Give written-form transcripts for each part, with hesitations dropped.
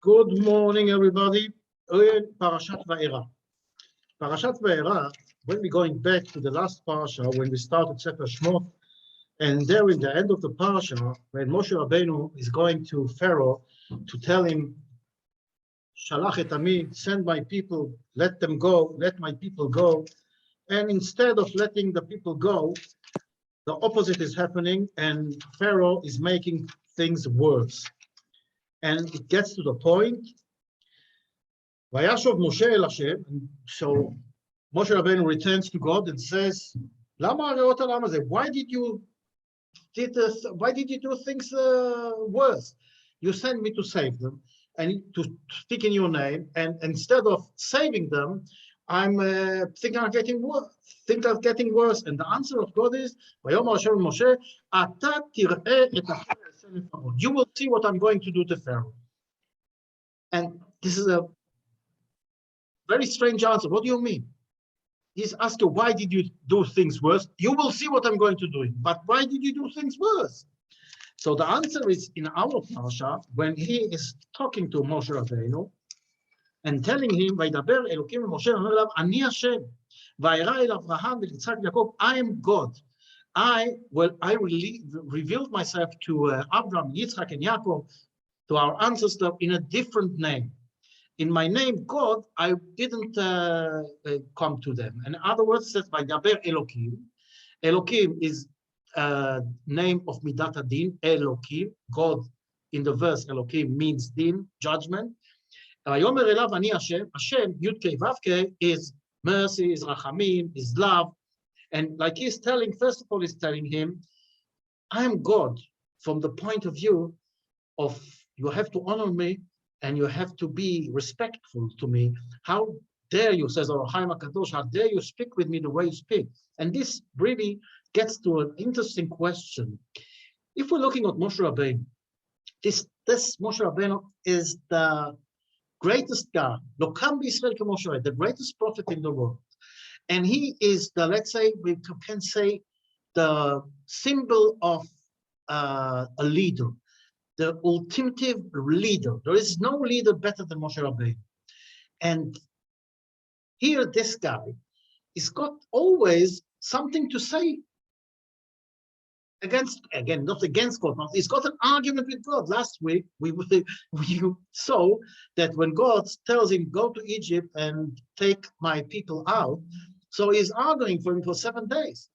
Good morning, everybody. We're in parashat Vaera. Parashat Vaera, when we're going back to the last parasha, when we started Sefer Shmot, and there in the end of the parasha, when Moshe Rabbeinu is going to Pharaoh to tell him, Shalach et ami, send my people, let them go, let my people go. And instead of letting the people go, the opposite is happening, and Pharaoh is making things worse. And it gets to the point, Vayashov Moshe el Hashem, so Moshe Rabbeinu returns to God and says, Lama reot haolam hazeh? Why did you do things worse? You sent me to save them and to speak in your name, and instead of saving them, I'm thinking I'm getting worse. And the answer of God is, Vayomer Hashem Moshe, Ata tir'eh et asher e'aseh leFaro. You will see what I'm going to do to Pharaoh. And this is a very strange answer. What do you mean? He's asking, why did you do things worse? You will see what I'm going to do. But why did you do things worse? So the answer is in our parasha, when he is talking to Moshe Rabbeinu and telling him, Vaydaber Elokim Moshe elav ani Hashem, Vaera el Avraham v'Yitzchak Yaakov, I am God. I revealed myself to Abraham, Yitzchak, and Yaakov, to our ancestor, in a different name. In my name, God, I didn't come to them. In other words, it says by Daber Elokim. Elokim is name of Midat Adin, Elokim. God, in the verse, Elokim means din, judgment. Yomer elav ani Hashem. Hashem, Yud-Kei Vav-Kei, is mercy, is rachamim, is love. And like he's telling, first of all, he's telling him, I am God from the point of view of you have to honor me and you have to be respectful to me. How dare you, says Or Chaim HaKadosh, how dare you speak with me the way you speak? And this really gets to an interesting question. If we're looking at Moshe Rabbeinu, this Moshe Rabbeinu is the greatest guy, Lokam B'Yisrael K'Moshe Rabbeinu, the greatest prophet in the world. And he is the, let's say, we can say, the symbol of a leader, the ultimate leader. There is no leader better than Moshe Rabbeinu. And here, this guy has got always something to say against, again, not against God, but he's got an argument with God. Last week, we saw that when God tells him, go to Egypt and take my people out, so he's arguing for him for 7 days.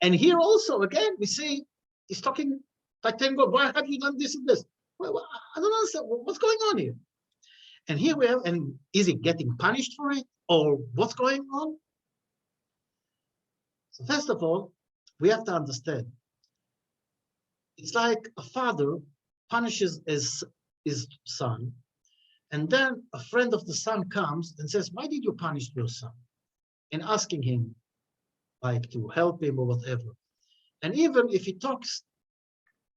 And here also, again, we see he's talking like telling God, why have you done this and this? Well, I don't understand what's going on here. And here we have, and is he getting punished for it? Or what's going on? So first of all, we have to understand. It's like a father punishes his son, and then a friend of the son comes and says, why did you punish your son? And asking him, like, to help him or whatever. And even if he talks,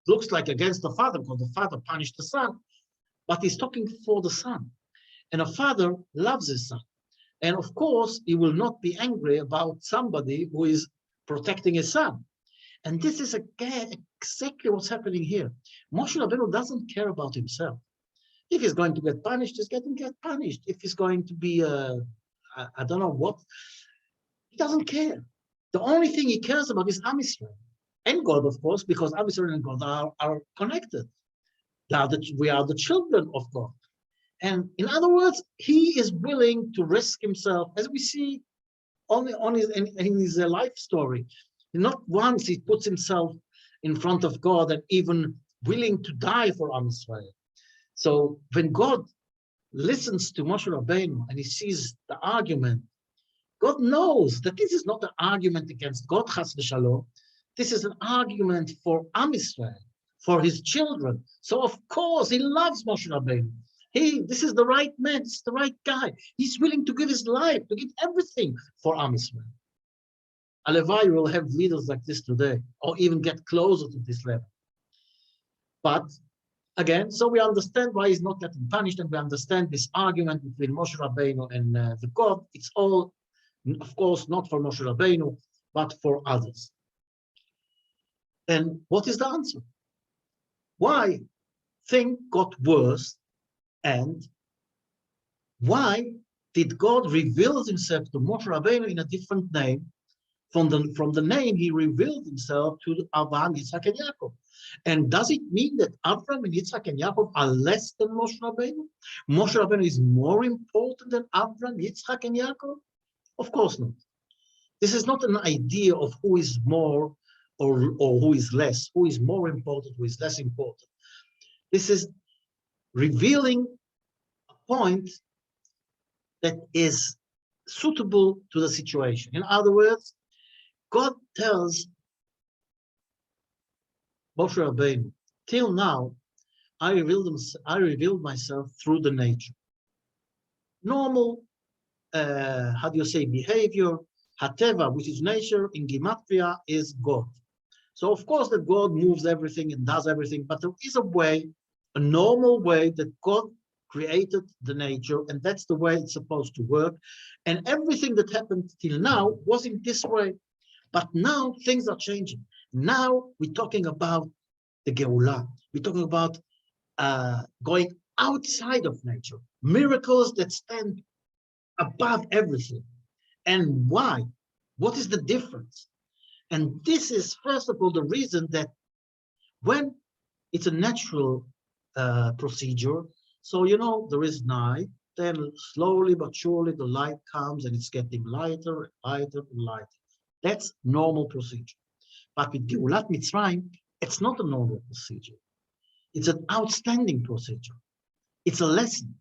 looks like against the father, because the father punished the son, but he's talking for the son. And a father loves his son. And of course, he will not be angry about somebody who is protecting his son. And this is exactly what's happening here. Moshe Rabbeinu doesn't care about himself. If he's going to get punished, he's going to get punished. If he's going to be, I don't know what, he doesn't care. The only thing he cares about is Am Yisrael. And God, of course, because Am Yisrael and God are connected. We are the children of God. And in other words, he is willing to risk himself, as we see in his life story. Not once he puts himself in front of God and even willing to die for Am Yisrael. So when God listens to Moshe Rabbeinu and he sees the argument, God knows that this is not an argument against God, Chas v'Shalom. This is an argument for Am Yisrael, for his children. So of course he loves Moshe Rabbeinu. This is the right man, this is the right guy. He's willing to give his life, to give everything for Am Yisrael. Alevai will have leaders like this today, or even get closer to this level. But again, so we understand why he's not getting punished, and we understand this argument between Moshe Rabbeinu and the God. It's all, of course, not for Moshe Rabbeinu, but for others. And what is the answer? Why things got worse And why did God reveal himself to Moshe Rabbeinu in a different name? From the name he revealed himself to Abraham, Yitzhak, and Yaakov. And does it mean that Abraham and Yitzhak and Yaakov are less than Moshe Rabbeinu? Moshe Rabbeinu is more important than Abraham, Yitzhak, and Yaakov? Of course not. This is not an idea of who is more or who is less, who is more important, who is less important. This is revealing a point that is suitable to the situation. In other words, God tells Moshe Rabbeinu, till now, I revealed myself through the nature. Normal, how do you say, behavior, hateva, which is nature, in Gematria, is God. So of course that God moves everything and does everything, but there is a way, a normal way that God created the nature, and that's the way it's supposed to work. And everything that happened till now was in this way. But now things are changing. Now we're talking about the Geulah. We're talking about going outside of nature, miracles that stand above everything. And why? What is the difference? And this is, first of all, the reason that when it's a natural procedure, so, you know, there is night, then slowly but surely the light comes and it's getting lighter and lighter and lighter. That's normal procedure. But with Geulat Mitzrayim, it's not a normal procedure. It's an outstanding procedure. It's a lesson.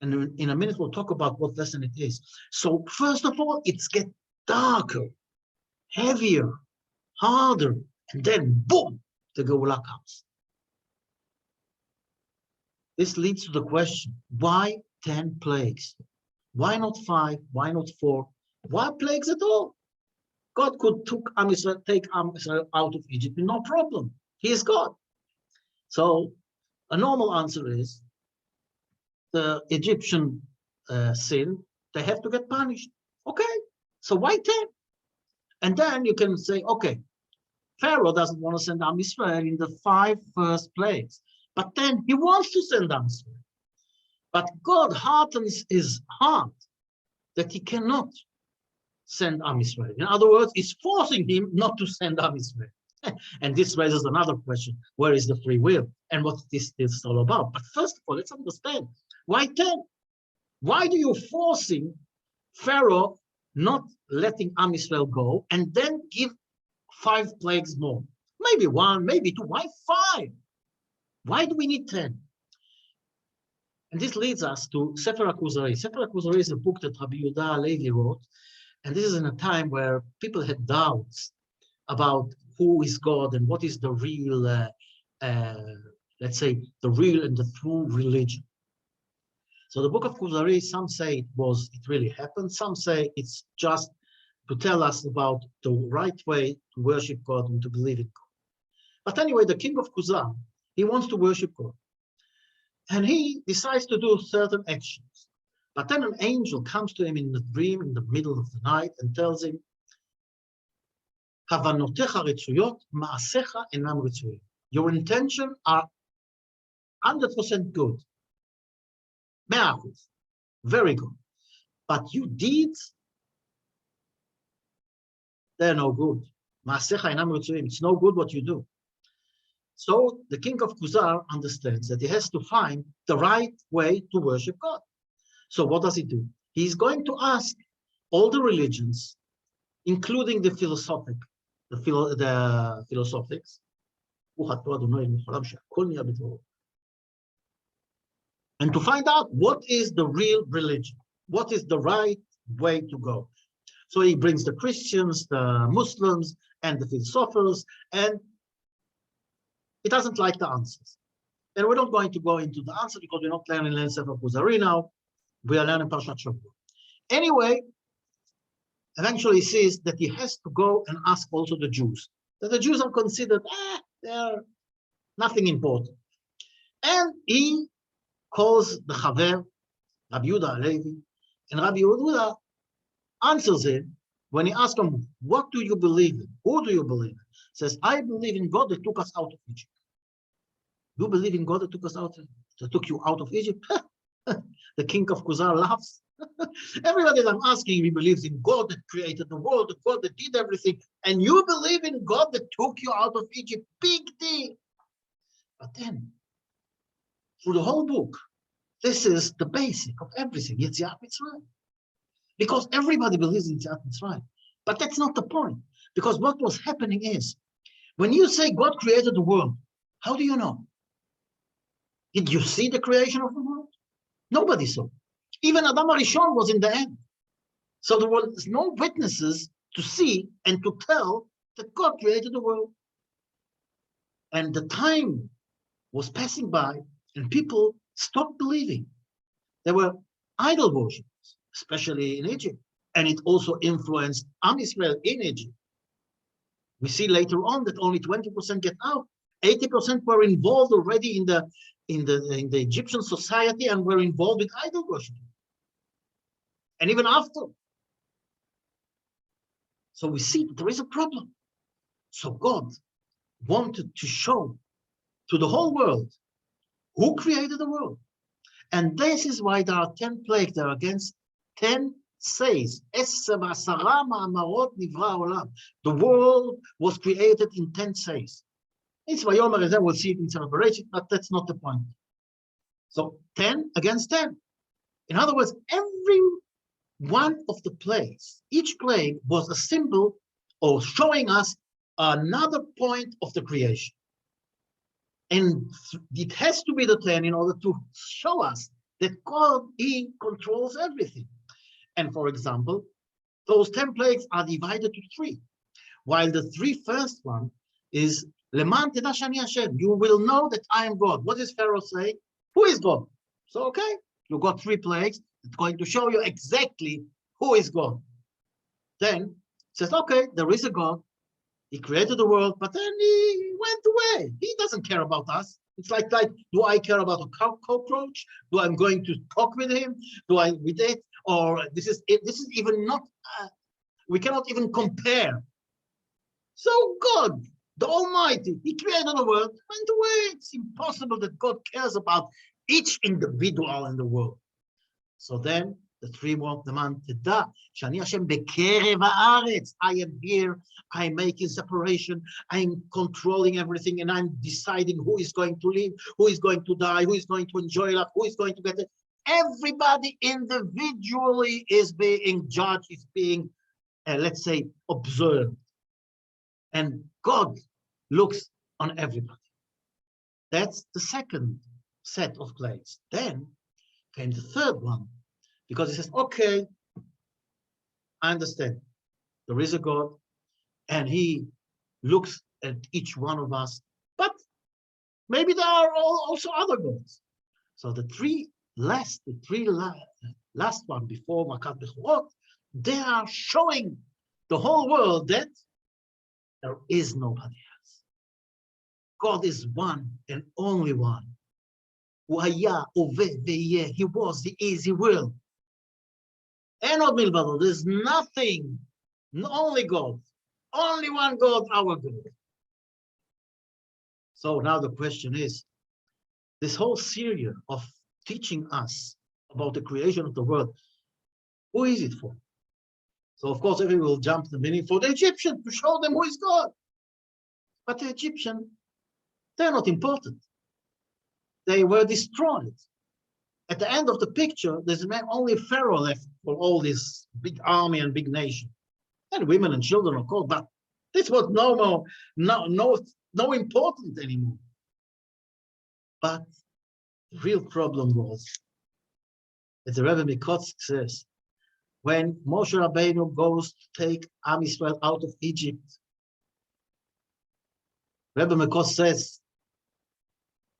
And in a minute, we'll talk about what lesson it is. So first of all, it's get darker, heavier, harder, and then boom, the Geulah comes. This leads to the question, why 10 plagues? Why not 5? Why not 4? Why plagues at all? God could take Am Israel out of Egypt, no problem. He is God. So a normal answer is the Egyptian sin, they have to get punished. Okay, so why 10? And then you can say, okay, Pharaoh doesn't want to send Am Israel in the 5 first plagues, but then he wants to send Am Israel. But God hardens his heart that he cannot send Am Israel. In other words, it's forcing him not to send Am Israel. And this raises another question, where is the free will? And what this is all about? But first of all, let's understand, why 10? Why do you forcing Pharaoh not letting Am Israel go and then give 5 plagues more? Maybe 1, maybe 2, why 5? Why do we need 10? And this leads us to Sefer HaKuzari. Sefer HaKuzari is a book that Rabbi Yehuda Halevi wrote, and this is in a time where people had doubts about who is God and what is the real, let's say, the real and the true religion. So the book of Kuzari, some say it really happened. Some say it's just to tell us about the right way to worship God and to believe in God. But anyway, the king of Kuzar, he wants to worship God. And he decides to do certain actions. But then an angel comes to him in a dream in the middle of the night and tells him, your intention are 100% good. Very good. But your deeds, they're no good. It's no good what you do. So the king of Kuzar understands that he has to find the right way to worship God. So what does he do? He's going to ask all the religions, including the philosophics, and to find out what is the real religion, what is the right way to go. So he brings the Christians, the Muslims, and the philosophers, and he doesn't like the answers. And we're not going to go into the answer because we're not learning Sefer Kuzari now. We are learning Parashat Shavua. Anyway, eventually he says that he has to go and ask also the Jews. That the Jews are considered, they're nothing important. And he calls the Chaver, Rabbi Yehuda Halevi, and Rabbi Yehuda answers him when he asks him, what do you believe in? Who do you believe in? He says, I believe in God that took us out of Egypt. You believe in God that took us out, that took you out of Egypt? The king of Kuzar laughs. Everybody that I'm asking, he believes in God that created the world, the God that did everything, and you believe in God that took you out of Egypt. Big deal. But then, through the whole book, this is the basic of everything. Yetziat Mitzrayim. Because everybody believes in Yetziat Mitzrayim. But that's not the point. Because what was happening is, when you say God created the world, how do you know? Did you see the creation of the world? Nobody saw. Even Adam HaRishon was in the end. So there was no witnesses to see and to tell that God created the world. And the time was passing by and people stopped believing. There were idol worshippers, especially in Egypt. And it also influenced Am Yisrael in Egypt. We see later on that only 20% get out. 80% were involved already in the Egyptian society and were involved with idol worship. And even after. So we see that there is a problem. So God wanted to show to the whole world who created the world. And this is why there are 10 plagues. There are against 10 says. The world was created in 10 says. It's Vayomer, we'll see it in celebration, but that's not the point. So 10 against 10. In other words, every one of the plagues, each plague was a symbol or showing us another point of the creation. And it has to be the 10 in order to show us that God, he controls everything. And for example, those 10 plagues are divided to 3, while the 3 first one is Leman teda shani Hashem. You will know that I am God. What does Pharaoh say? Who is God? So okay, you got 3 plagues. It's going to show you exactly who is God. Then it says, okay, there is a God. He created the world, but then he went away. He doesn't care about us. It's like, do I care about a cockroach? Do I'm going to talk with him? Do I with it? Or this is even not. We cannot even compare. So God, the Almighty, he created the world, went away. It's impossible that God cares about each individual in the world. So then the 3 more demand Teda Shani Hashem bekerev haaretz. I am here. I'm making separation. I'm controlling everything, and I'm deciding who is going to live, who is going to die, who is going to enjoy life, who is going to get it. Everybody individually is being judged, is being, let's say, observed. And God looks on everybody. That's the second set of plagues. Then came the third one, because he says, okay, I understand. There is a God, and he looks at each one of us, but maybe there are also other gods. So the three last one before Makat Bechorot, they are showing the whole world that there is nobody else. God is one and only one. He was, he is, he will. There's nothing, only God. Only one God, our God. So now the question is, this whole series of teaching us about the creation of the world, who is it for? So of course, everyone will jump to the meaning for the Egyptian to show them who is God. But the Egyptian, they're not important. They were destroyed. At the end of the picture, there's only Pharaoh left for all this big army and big nation. And women and children, of course, but this was no important anymore. But the real problem was, as the Rebbe Mikotsk says, when Moshe Rabbeinu goes to take Am Yisrael out of Egypt, Rebbe Mikotsk says,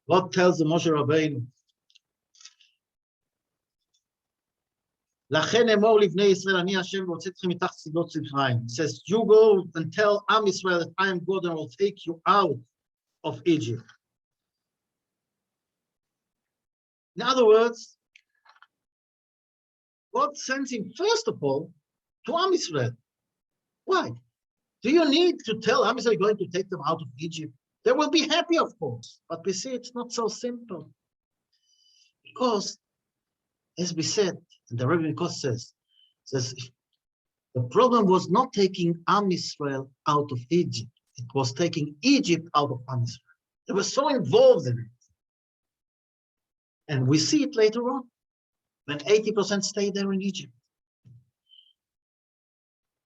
what tells the Moshe Rabbeinu? He says, you go and tell Am Yisrael that I am God and I will take you out of Egypt. In other words, God sends him first of all to Am Yisrael. Why? Do you need to tell Am Yisrael you're going to take them out of Egypt? They will be happy, of course, but we see it's not so simple. Because, as we said, and the Rebbe says, the problem was not taking Am Israel out of Egypt. It was taking Egypt out of Am Israel. They were so involved in it. And we see it later on, when 80% stayed there in Egypt.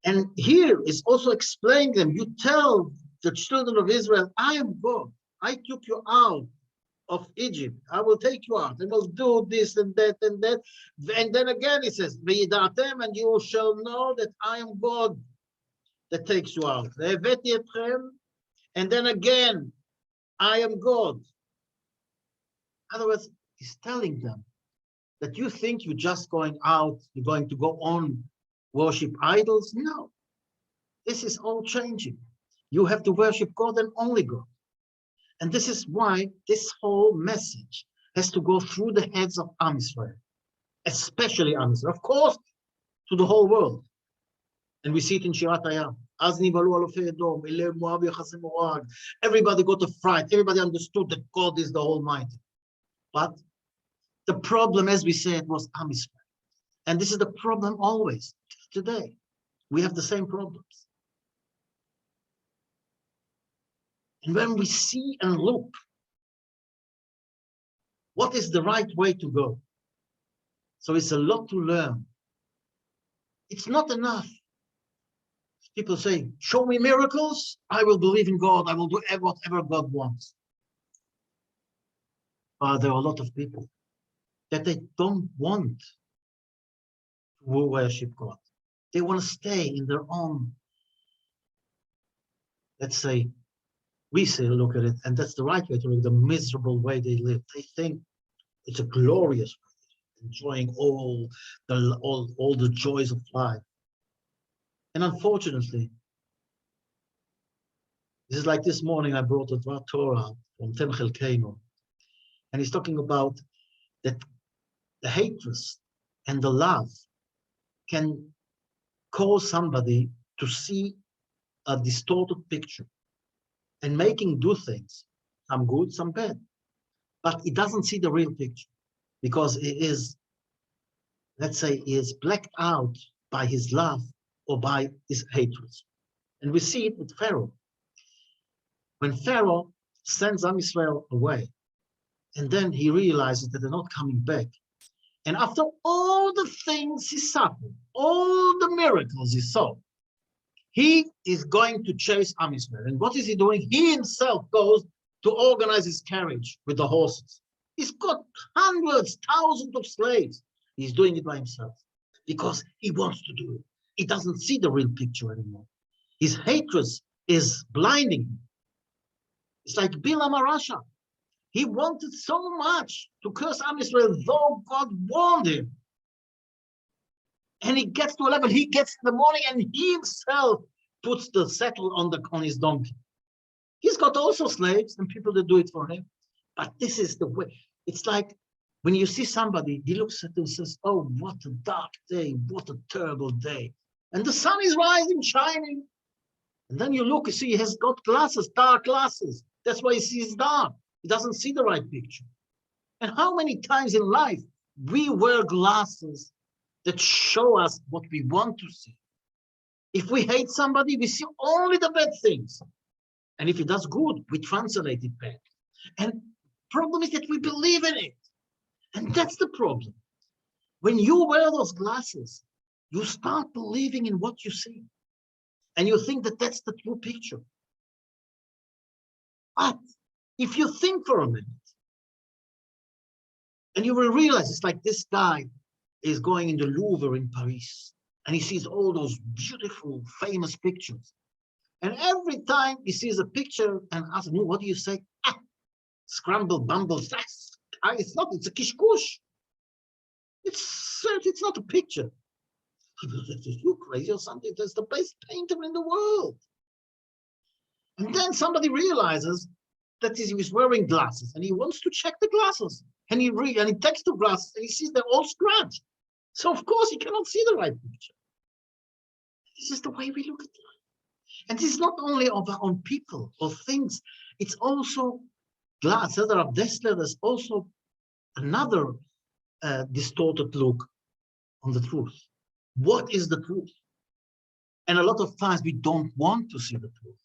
And here is also explaining them, you tell the children of Israel, I am God. I took you out of Egypt. I will take you out. I will do this and that and that. And then again it says, V'yidatem, and you shall know that I am God that takes you out. And then again, I am God. In other words, he's telling them that you think you're just going out, you're going to go on worship idols. No, this is all changing. You have to worship God and only God. And this is why this whole message has to go through the heads of Am Israel, especially Am Israel, of course, to the whole world. And we see it in Shirat Hayam. Everybody got a fright. Everybody understood that God is the Almighty. But the problem, as we said, was Am Israel. And this is the problem always, today. We have the same problems. And when we see and look, what is the right way to go? So it's a lot to learn. It's not enough. People say, show me miracles, I will believe in God, I will do whatever God wants. But there are a lot of people that they don't want to worship God. They want to stay in their own, let's say, we say, look at it, and that's the right way to look, the miserable way they live. They think it's a glorious way, enjoying all the joys of life. And unfortunately, this is like this morning I brought a Torah from Tem Chelkeinu, and he's talking about that the hatred and the love can cause somebody to see a distorted picture and making do things, some good, some bad. But it doesn't see the real picture because it is, let's say, he is blacked out by his love or by his hatred. And we see it with Pharaoh. When Pharaoh sends Am Israel away, and then he realizes that they're not coming back. And after all the things he suffered, all the miracles he saw, he is going to chase Am Israel. And what is he doing? He himself goes to organize his carriage with the horses. He's got hundreds, thousands of slaves. He's doing it by himself because he wants to do it. He doesn't see the real picture anymore. His hatred is blinding him. It's like Bilam Arasha. He wanted so much to curse Am Israel, though God warned him. And he gets to a level, he gets in the morning and he himself puts the saddle on his donkey. He's got also slaves and people that do it for him. But this is the way. It's like when you see somebody, he looks at it and says, oh, what a dark day, what a terrible day. And the sun is rising, shining. And then you look, you see he has got glasses, dark glasses. That's why he sees dark. He doesn't see the right picture. And how many times in life we wear glasses that show us what we want to see? If we hate somebody, we see only the bad things. And if he does good, we translate it bad. And problem is that we believe in it. And that's the problem. When you wear those glasses, you start believing in what you see. And you think that that's the true picture. But if you think for a minute, and you will realize it's like this guy is going in the Louvre in Paris, and he sees all those beautiful, famous pictures. And every time he sees a picture and asks me, what do you say? Ah, scramble, bumble, sass. It's not, it's a kishkush. It's not a picture. You crazy or something? That's the best painter in the world. And then somebody realizes that he was wearing glasses and he wants to check the glasses. And he takes the glasses and he sees they're all scratched. So of course he cannot see the right picture. This is the way we look at life. And this is not only on people or things, It's also glass. There's also another distorted look on the truth. What is the truth? And a lot of times we don't want to see the truth.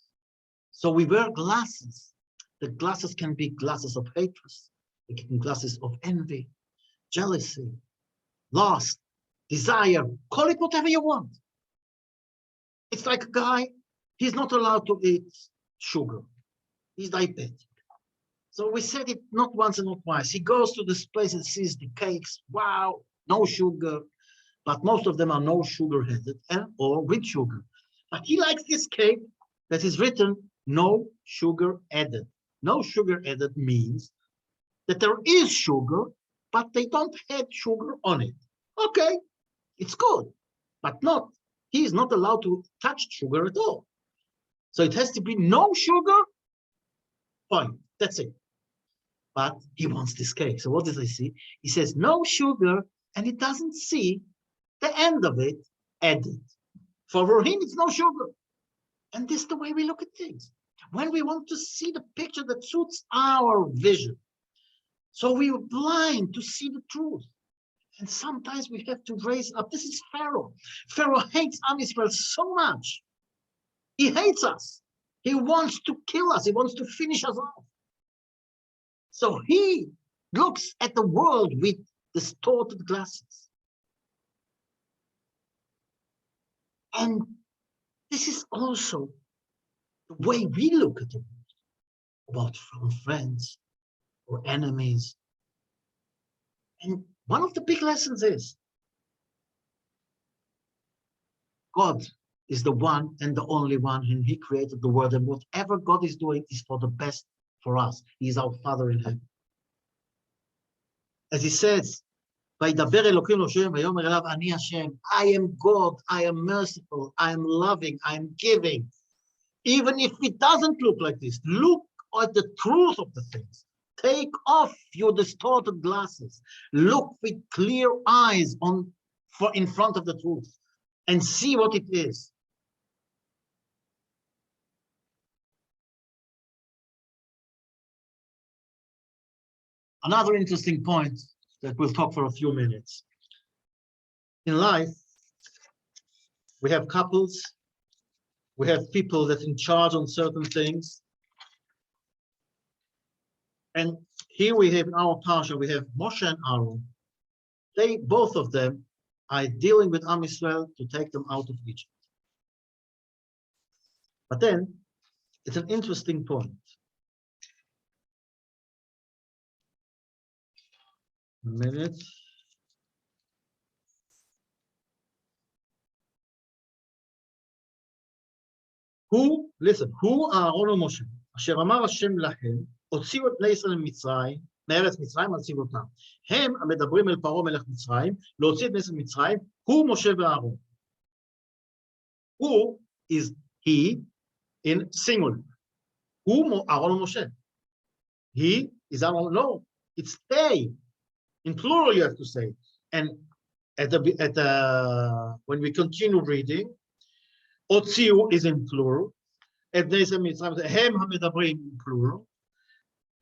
So we wear glasses. The glasses can be glasses of hatred. They can be glasses of envy, jealousy, lust, desire. Call it whatever you want. It's like a guy, he's not allowed to eat sugar. He's diabetic. So we said it not once and not twice. He goes to this place and sees the cakes. Wow, no sugar. But most of them are no sugar headed or with sugar. But he likes this cake that is written no sugar added. No sugar added means that there is sugar, but they don't add sugar on it. Okay, it's good, but not. He is not allowed to touch sugar at all. So it has to be no sugar, point. That's it. But he wants this cake. So what does he see? He says no sugar, and he doesn't see the end of it added. For him, it's no sugar. And this is the way we look at things. When we want to see the picture that suits our vision. So we are blind to see the truth. And sometimes we have to raise up. This is Pharaoh. Pharaoh hates Am Yisrael so much. He hates us. He wants to kill us. He wants to finish us off. So he looks at the world with distorted glasses. And this is also the way we look at the world, about friends or enemies. And one of the big lessons is God is the one and the only one whom he created the world, and whatever God is doing is for the best for us. He is our Father in heaven. As he says, וידבר אלוקים לה' ויאמר אליו אני השם. I am God, I am merciful, I am loving, I am giving. Even if it doesn't look like this, look at the truth of the things. Take off your distorted glasses. Look with clear eyes in front of the truth and see what it is. Another interesting point that we'll talk for a few minutes. In life, we have couples, we have people that are in charge on certain things. And here we have in our parsha, we have Moshe and Aaron. Both of them are dealing with Am Yisrael to take them out of Egypt. But then, it's an interesting point. A minute. Listen, הוא אהרון ומשה, אשר אמר השם לכם, הוציאו את בני ישראל ממצרים, מארץ מצרים על צבאותם. הם המדברים אל פרעה מלך מצרים, להוציא את בני ישראל ממצרים, הוא משה ואהרון. הוא is he in singular. הוא אהרון ומשה. He is Aaron. No, it's they. In plural, you have to say. And when we continue reading, הוציאו is in plural. את בני ישראל ממצרים, הם המדברים in plural.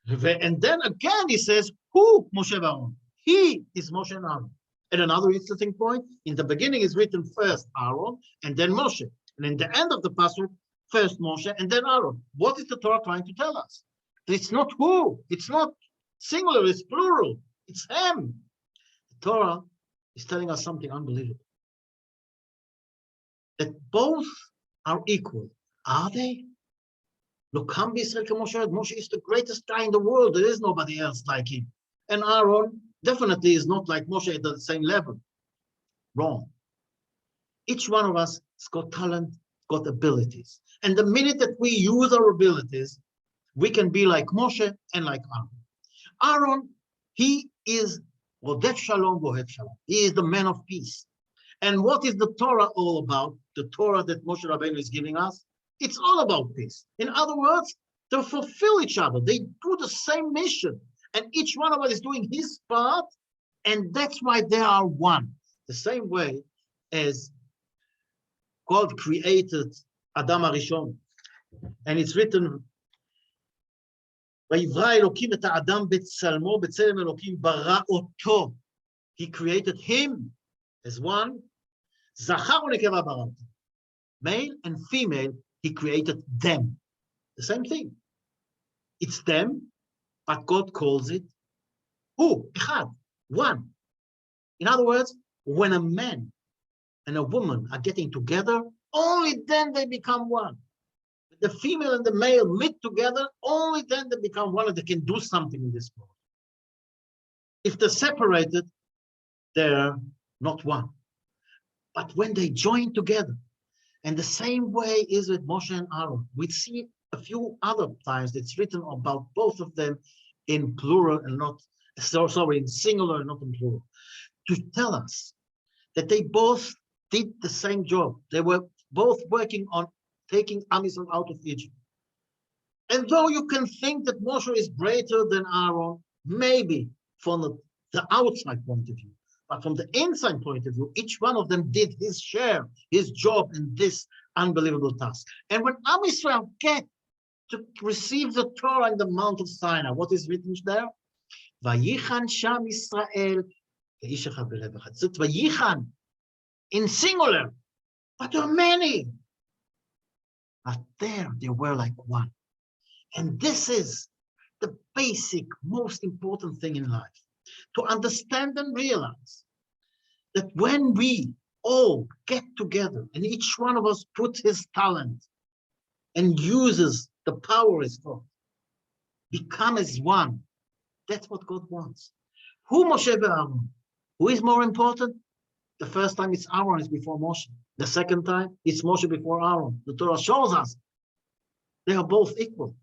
And then again he says, who Moshe Aaron? He is Moshe and Aaron. And another interesting point, in the beginning is written first Aaron and then Moshe. And in the end of the passage, first Moshe and then Aaron. What is the Torah trying to tell us? It's not who, it's not singular, it's plural, it's him. The Torah is telling us something unbelievable. That both are equal. Are they? Lokam B'Yisrael Moshe. Moshe is the greatest guy in the world. There is nobody else like him. And Aaron definitely is not like Moshe at the same level. Wrong. Each one of us has got talent, got abilities. And the minute that we use our abilities, we can be like Moshe and like Aaron. Aaron, he is Rodef Shalom, Bohev Shalom. He is the man of peace. And what is the Torah all about? The Torah that Moshe Rabbeinu is giving us? It's all about peace. In other words, they fulfill each other. They do the same mission. And each one of us is doing his part. And that's why they are one. The same way as God created Adam Arishon. And it's written ויברא אלוקים את האדם בצלמו, בצלם אלוקים ברא אותו. He created him as one. זכר ונקבה ברא אותו. Male and female, he created them. The same thing. It's them, but God calls it who? אחד, one. In other words, when a man and a woman are getting together, only then they become one. The female and the male meet together, only then they become one and they can do something in this world. If they're separated, they're not one. But when they join together, and the same way is with Moshe and Aaron, we see a few other times it's written about both of them in plural and not, sorry, in singular and not in plural, to tell us that they both did the same job. They were both working on taking Am Yisrael out of Egypt. And though you can think that Moshe is greater than Aaron, maybe from the outside point of view, but from the inside point of view, each one of them did his share, his job in this unbelievable task. And when Am Yisrael get to receive the Torah in the Mount of Sinai, what is written there? Vayichan Sham Yisrael, it's Vayichan in singular, but there are many. But there they were like one. And this is the basic, most important thing in life. To understand and realize that when we all get together and each one of us puts his talent and uses the power he's got, become as one, that's what God wants. Who Moshe and Aaron? Who is more important? The first time it's Aaron is before Moshe. The second time it's Moshe before Aaron. The Torah shows us they are both equal.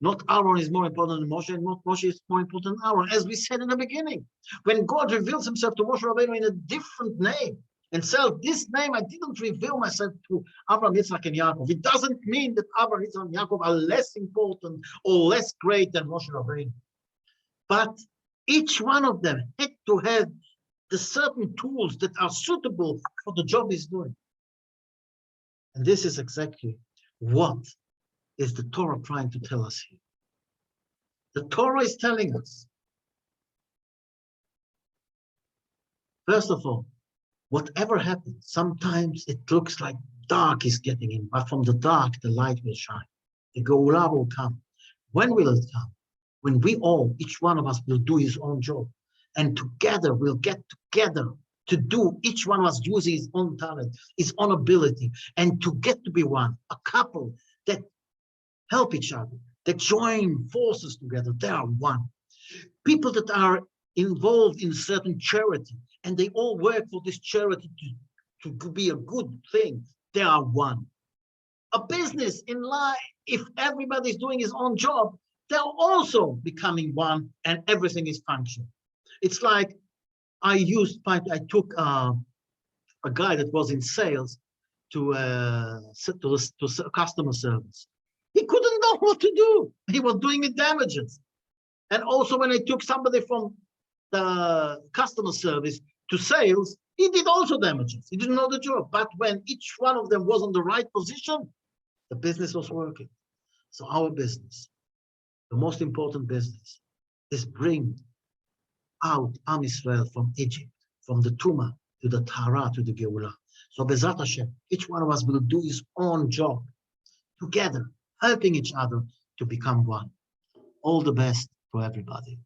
Not Aaron is more important than Moshe, and not Moshe is more important than Aaron, as we said in the beginning. When God reveals himself to Moshe Rabbeinu in a different name, and says, this name, I didn't reveal myself to Abraham, Yitzhak, and Yaakov. It doesn't mean that Abraham, Yitzhak, and Yaakov are less important or less great than Moshe Rabbeinu. But each one of them had to have the certain tools that are suitable for the job he's doing. And this is exactly what is the Torah trying to tell us here. The Torah is telling us, first of all, whatever happens, sometimes it looks like dark is getting in, but from the dark, the light will shine. The Geulah will come. When will it come? When we all, each one of us will do his own job. And together, we'll get together to do, each one of us using his own talent, his own ability, and to get to be one, a couple that help each other, that join forces together, they are one. People that are involved in a certain charity, and they all work for this charity to be a good thing, they are one. A business in life, if everybody's doing his own job, they're also becoming one, and everything is functional. It's like I took a guy that was in sales to customer service. He couldn't know what to do. He was doing it damages. And also when I took somebody from the customer service to sales, he did also damages. He didn't know the job. But when each one of them was on the right position, the business was working. So our business, the most important business, is bring out Am Yisrael from Egypt, from the Tumah to the Tahara to the Geulah. So Bezat Hashem, each one of us will do his own job together, helping each other to become one. All the best to everybody.